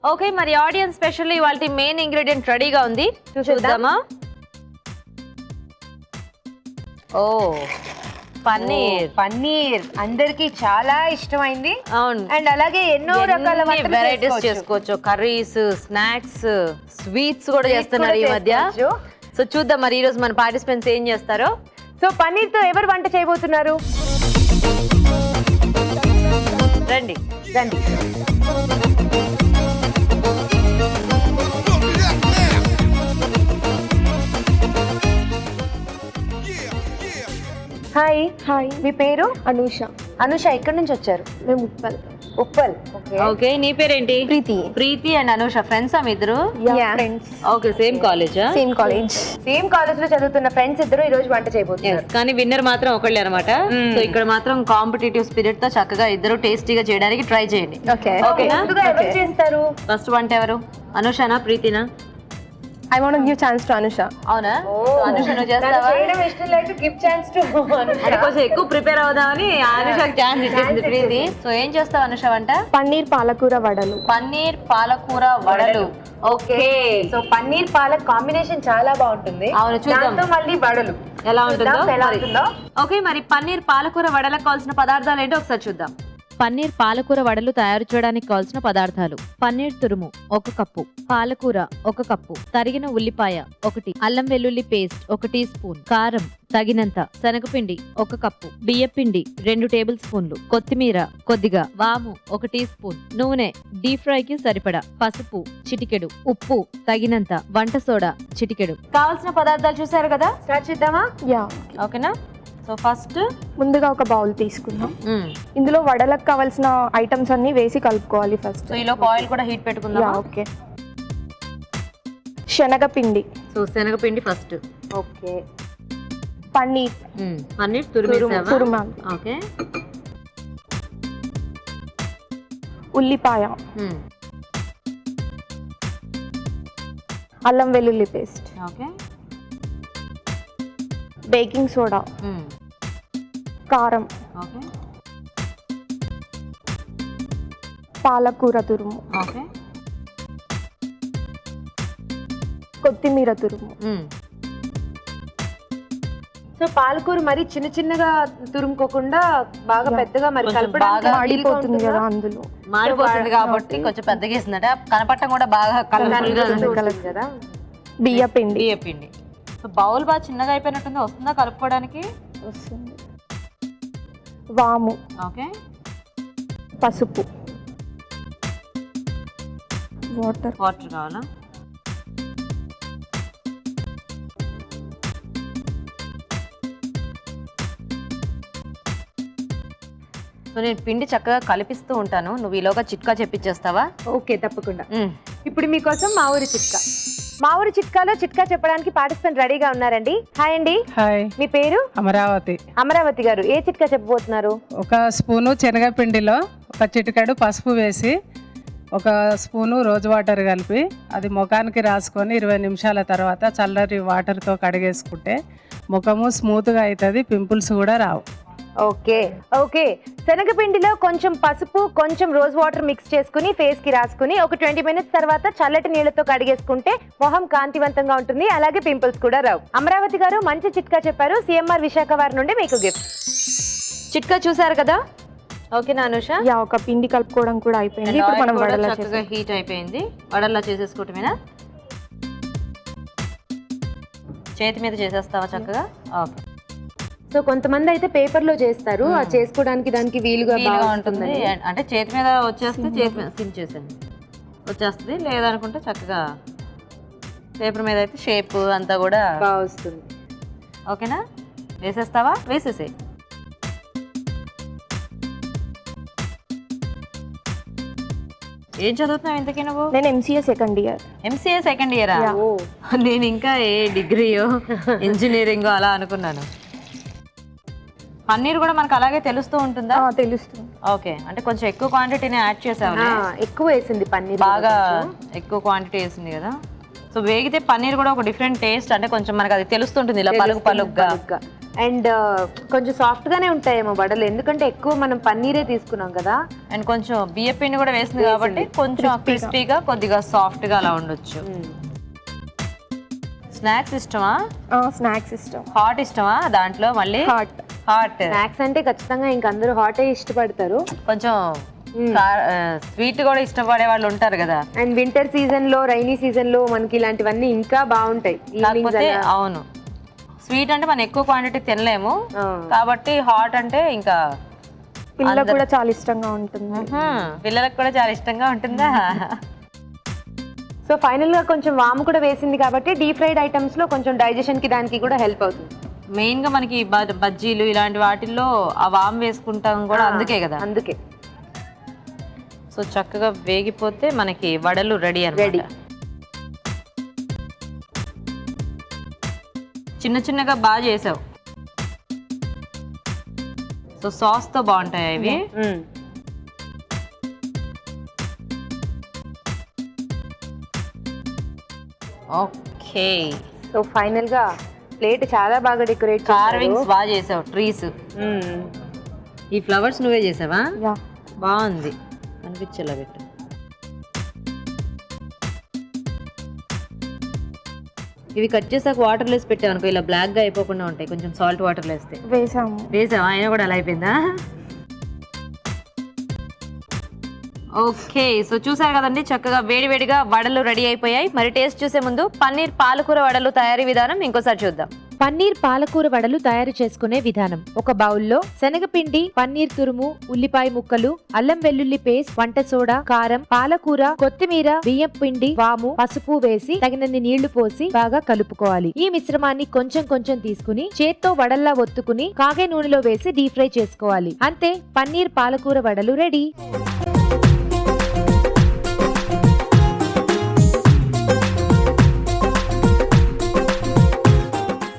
Okay, మరి audience specially ఇవాల్టి main ingredient రెడీగా ఉంది, చూద్దామా? ఓ పన్నీర్ అందరికి చాలా ఇష్టమైంది. అవును, అండ్ అలాగే ఎన్నో రకాల వెరైటీస్ చేసుకోవచ్చు. కర్రీస్, స్నాక్స్, స్వీట్స్ కూడా చేస్తున్నారు ఈ మధ్య. సో చూద్దాం మరి ఈ రోజు మన పార్టిసిపెంట్స్ ఏం చేస్తారో. సో పన్నీర్ తో ఎవరు వంట చేయబోతున్నారు? రండి రండి. హాయ్. హాయ్, మీ పేరు? అనూష. అనుష. ఎక్కడి నుంచి వచ్చారు? మేము ఉప్పల్. ఉప్పల్. ఓకే, నీ పేరేంటి? ప్రీతి. ప్రీతి అండ్ అనూష ఫ్రెండ్స్ మీ ఇద్దరు? ఫ్రెండ్స్. ఓకే, సేమ్ కాలేజా? Same college. సేమ్ కాలేజ్ లో చదువుతున్న ఫ్రెండ్స్ ఇద్దరు ఈ రోజు వంట చేయబోతున్నారు. కానీ విన్నర్ మాత్రం ఒకళ్ళే అనమాట. సో ఇక్కడ మాత్రం కాంపిటేటివ్ స్పిరిట్ తో చక్కగా ఇద్దరు టేస్టీగా చేయడానికి ట్రై చేయండి. ఓకే. ముందుగా ఎవరు చేస్తారు? ఫస్ట్ వంట ఎవరు? అనుషనా, ప్రీతినా? I want give chance to Anusha. అవునా? అనుష నువ్వు చేస్తావా? చేయడం ఇష్టం లేక గివ్ ఛాన్స్ టు అంటే కొంచెం ఎక్కువ ప్రిపేర్ అవుదామని అనుషకి ఛాన్స్ ఇచ్చేసింది ప్రీతి. సో ఏం చేస్తావు అనుష వంట? పన్నీర్ పాలకూర వడలు. పన్నీర్ పాలకూర వడలు. Okay, so paneer palak combination చాలా బాగుంటుంది. అవును, చూద్దాం దాంతో మళ్ళీ వడలు ఎలా ఉంటుందో. ఎలా ఉంటుందో. ఓకే, మరి పన్నీర్ పాలకూర వడలకు కావాల్సిన పదార్థాలు ఏంటో ఒకసారి చూద్దాం. పన్నీర్ పాలకూర వడలు తయారు చేయడానికి కావాల్సిన పదార్థాలు: పన్నీర్ తురుము 1 కప్పు, పాలకూర 1 కప్పు, తరిగిన ఉల్లిపాయ 1, అల్లం వెల్లుల్లి పేస్ట్ 1 టీ స్పూన్, కారం తగినంత, శనగపిండి 1 కప్పు, బియ్యపిండి 2 టేబుల్ స్పూన్లు, కొత్తిమీర కొద్దిగా, వాము 1 టీ స్పూన్, నూనె డీప్ ఫ్రై కి సరిపడా, పసుపు చిటికెడు, ఉప్పు తగినంత, వంట సోడా చిటికెడు. కావాల్సిన పదార్థాలు చూసారు కదా, స్టార్ట్ చేద్దామా? యా. ఓకేనా? సో ఫస్ట్ ముందుగా ఒక బౌల్ తీసుకుందాం. ఇందులో వడలకు కావాల్సిన ఐటమ్స్ అన్ని వేసి కలుపుకోవాలి ఫస్ట్. సో ఈలో ఆయిల్ కూడా హీట్ పెట్టుకుందాం. Yeah, okay. శనగపిండి. సో శనగపిండి ఫస్ట్. ఓకే. పన్నీర్. పన్నీర్ తురిమేసావా? తురుమాలి. ఓకే. ఉల్లిపాయ, అల్లం వెల్లుల్లి పేస్ట్, ఓకే. బేకింగ్ సోడా, కారం, ఓకే. పాలకూర తురుము, ఓకే. కొత్తిమీర తురుము. సో పాలకూర మరి చిన్న చిన్నగా తురుముకోకుండా బాగా పెద్దగా మరి కొంచెం కలపడానికి బాగా మాడిపోతుంది కదా అందులో. మాడిపోతుంది కాబట్టి కొంచెం పెద్దగా వేసిందట. కనపడటం కూడా బాగా కలర్ఫుల్ గా ఉంటుంది కదా. బియ్యపిండి. బియ్యపిండి. సో బౌల్ బాగా చిన్నగా అయిపోయినట్టుంది, వస్తుందా కలుపుకోవడానికి? వస్తుంది. వాము, ఓకే. పసుపు, వాటర్. వాటర్ కావాలా? సో నేను పిండి చక్కగా కలిపిస్తూ ఉంటాను, నువ్వు ఈలోగా చిట్కా చెప్పించేస్తావా? ఓకే, తప్పకుండా. ఇప్పుడు మీకోసం మా ఊరి చిట్కా. మా ఊరి చిట్కాలో చిట్కా చెప్పడానికి పార్టిసిపెంట్ రెడీగా ఉన్నారండి. హాయ్ అండి. హాయ్, మీ పేరు? అమరావతి. అమరావతి గారు, ఏ చిట్కా చెప్పబోతున్నారు? 1 స్పూను శనగపిండిలో 1 చిటికెడు పసుపు వేసి 1 స్పూను రోజ్ వాటర్ కలిపి అది ముఖానికి రాసుకొని 20 నిమిషాల తర్వాత చల్లటి వాటర్తో కడిగేసుకుంటే ముఖము స్మూత్గా అవుతుంది, పింపుల్స్ కూడా రావు. ఓకే. ఓకే, శనగపిండిలో కొంచెం పసుపు, కొంచెం రోజ్ వాటర్ మిక్స్ చేసుకుని ఫేస్ కి రాసుకుని ఒక 20 మినిట్స్ తర్వాత చల్లటి నీళ్లతో కడిగేసుకుంటే మొహం కాంతివంతంగా ఉంటుంది, అలాగే పింపుల్స్ కూడా రావు. అమరావతి గారు మంచి చిట్కా చెప్పారు. సిఎంఆర్ విశాఖ వారి నుండి మీకు గిఫ్ట్. చిట్కా చూసారు కదా? ఓకేనా అనుష? యా, ఒక పిండి కలుపుకోవడం కూడా అయిపోయింది. ఇప్పుడు మనం వడలా చక్కగా హీట్ అయిపోయింది, వడల్లా చేసేసుకోవటమేనా? చేతి మీద చేసేస్తావా చక్కగా? ఓకే. సో కొంతమంది అయితే పేపర్ లో చేస్తారు, ఆ చేసుకోవడానికి దానికి వీలుగా ఉంటుంది. అంటే చేతి మీద వచ్చేస్తే చేతి మీద సిమ్ చేసాను వచ్చేస్తుంది, లేదనుకుంటే చక్కగా పేపర్ మీద అయితే షేప్ అంతా కూడా బాగా వస్తుంది. ఓకేనా? వేసేస్తావా? వేసేసే. ఏం చదువుతున్నావు ఇంతకీ నువ్వు? నేను MCA second year. MCA second ఇయరా? నేను ఇంకా ఏ డిగ్రీయో ఇంజనీరింగో అలా అనుకున్నాను. పన్నీర్ కూడా మనకు అలాగే తెలుస్తూ ఉంటుందా? తెలుస్తుంది. ఓకే, అంటే కొంచెం ఎక్కువ క్వాంటిటీని యాడ్ చేసావు. ఎక్కువ వేసింది పన్నీర్, బాగా ఎక్కువ క్వాంటిటీ వేసింది కదా. సో వేగితే పన్నీర్ కూడా ఒక డిఫరెంట్ టేస్ట్, అంటే కొంచెం మనకు అది తెలుస్తుంటుంది ఇలా పలుకు పలుగ్గా. అండ్ కొంచెం సాఫ్ట్ గానే ఉంటాయేమో వడలు, ఎందుకంటే ఎక్కువ మనం పన్నీరే తీసుకున్నాం కదా. అండ్ కొంచెం బియ్య పిండి కూడా వేసింది కాబట్టి కొంచెం క్రిస్పీగా కొద్దిగా సాఫ్ట్ గా అలా ఉండొచ్చు. స్నాక్స్ ఇష్టమా? స్నాక్స్ ఇష్టం. హాట్ ఇష్టమా దాంట్లో? మళ్ళీ హాట్. స్నాక్స్ అంటే ఖచ్చితంగా ఇంక అందరూ హాటే ఇష్టపడతారు. కొంచెం స్వీట్ కూడా ఇష్టపడే వాళ్ళు ఉంటారు కదా. అండ్ వింటర్ సీజన్ లో, రైనీ సీజన్ లో మనకి ఇలాంటివన్నీ ఇంకా బాగుంటాయి. కాకపోతే అవును, స్వీట్ అంటే మనం ఎక్కువ క్వాంటిటీ తినలేము కాబట్టి హాట్ అంటే ఇంకా పిల్లలకు కూడా చాలా ఇష్టంగా ఉంటుంది. పిల్లలకు కూడా చాలా ఇష్టంగా ఉంటుందా? సో ఫైనల్ గా కొంచెం వాము కూడా వేసింది కాబట్టి డీప్ ఫ్రైడ్ ఐటమ్స్ లో కొంచెం డైజెషన్ కి దానికి కూడా హెల్ప్ అవుతుంది. మెయిన్ గా మనకి బజ్జీలు ఇలాంటి వాటిల్లో ఆ వాము వేసుకుంటాం కూడా అందుకే కదా. అందుకే. సో చక్కగా వేగిపోతే మనకి వడలు రెడీ రెడీ. చిన్న చిన్నగా బాగా చేసావు. సో సాస్ తో బాగుంటాయి ఇవి. ఓకే. సో ఫైనల్ గా ప్లేట్ చాలా బాగా డెకరేట్, కార్వింగ్స్ బాగా చేసావు, ట్రీస్. ఈ ఫ్లవర్స్ నువ్వే చేసావా? బాగుంది, అనిపించేలా పెట్టు. ఇవి కట్ చేసాక వాటర్ వేసి పెట్టావు అనుకో ఇలా బ్లాక్ గా అయిపోకుండా ఉంటాయి, కొంచెం సాల్ట్ వాటర్ వేస్తే. వేసావా? అయినా కూడా అలా అయిపోయిందా? ఓకే. సో చూసారు కదండి, చక్కగా వేడివేడిగా వడలు రెడీ అయిపోయాయి. మరి టేస్ట్ చూసే ముందు పన్నీర్ పాలకూర వడలు తయారీ విధానం ఇంకోసారి చూద్దాం. పన్నీర్ పాలకూర వడలు తయారు చేసుకునే విధానం. ఒక బౌల్లో శనగపిండి, పన్నీర్ తురుము, ఉల్లిపాయ ముక్కలు, అల్లం వెల్లుల్లి పేస్ట్, వంట సోడా, కారం, పాలకూర, కొత్తిమీర, బియ్యం పిండి, వాము, పసుపు వేసి తగినన్ని నీళ్లు పోసి బాగా కలుపుకోవాలి. ఈ మిశ్రమాన్ని కొంచెం కొంచెం తీసుకుని చేత్తో వడల్లా ఒత్తుకుని కాగే నూనెలో వేసి డీప్ ఫ్రై చేసుకోవాలి. అంతే, పన్నీర్ పాలకూర వడలు రెడీ.